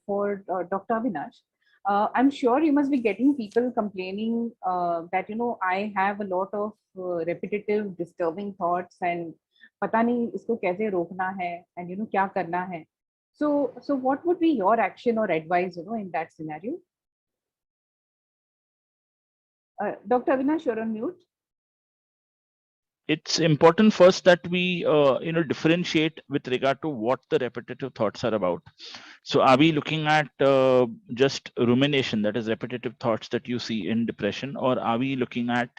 for Dr. Avinash. I'm sure you must be getting people complaining that I have a lot of repetitive, disturbing thoughts and पता नहीं इसको कैसे रोकना है and क्या करना है. So what would be your action or advice in that scenario? Dr. Avinash, you're on mute. It's important first that we differentiate with regard to what the repetitive thoughts are about. So are we looking at just rumination, that is repetitive thoughts that you see in depression, or are we looking at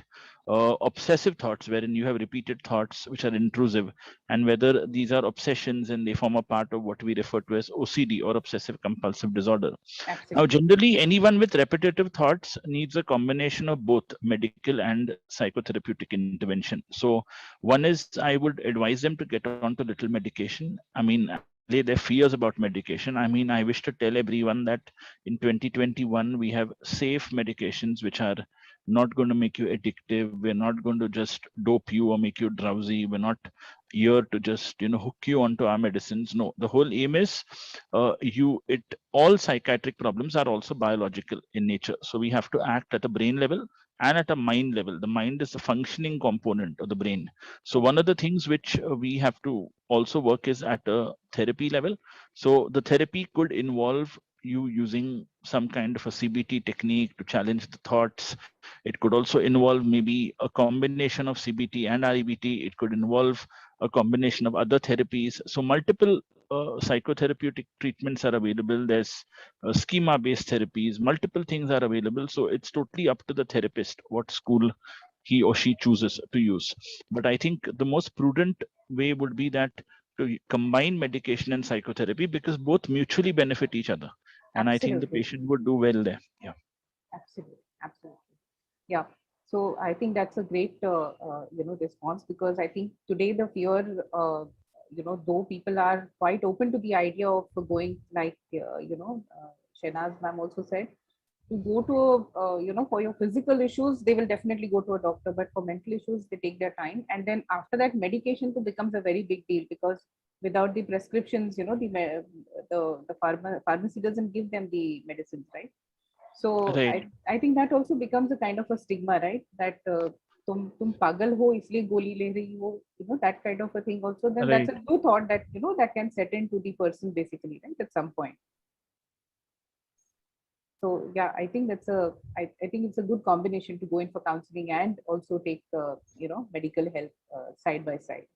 obsessive thoughts wherein you have repeated thoughts which are intrusive, and whether these are obsessions and they form a part of what we refer to as OCD or obsessive compulsive disorder? Absolutely. Now, generally, anyone with repetitive thoughts needs a combination of both medical and psychotherapeutic intervention. So one is, I would advise them to get onto little medication. I mean, their fears about medication. I mean, I wish to tell everyone that in 2021, we have safe medications which are not going to make you addictive. We're not going to just dope you or make you drowsy. We're not here to just hook you onto our medicines. No, the whole aim is all psychiatric problems are also biological in nature. So we have to act at a brain level and at a mind level. The mind is a functioning component of the brain. So one of the things which we have to also work is at a therapy level. So the therapy could involve you using some kind of a CBT technique to challenge the thoughts. It could also involve maybe a combination of CBT and REBT. It could involve a combination of other therapies. So multiple psychotherapeutic treatments are available. There's schema-based therapies. Multiple things are available. So it's totally up to the therapist what school he or she chooses to use. But I think the most prudent way would be that to combine medication and psychotherapy, because both mutually benefit each other. And I think the Absolutely. patient would do well there. Yeah. Absolutely. Yeah. So I think that's a great, response, because I think today the fear, though people are quite open to the idea of going like, Shenaz ma'am also said, to go to, for your physical issues, they will definitely go to a doctor, but for mental issues, they take their time. And then after that, medication too becomes a very big deal, because without the prescriptions, the pharmacy doesn't give them the medicines, right? So Right. I think that also becomes a kind of a stigma, right? That tum pagal ho isliye goli le rahi ho, that kind of a thing also. Then that's Right. a new thought that that can set into the person basically, right? At some point. So yeah, I think I think it's a good combination to go in for counseling and also take medical help side by side.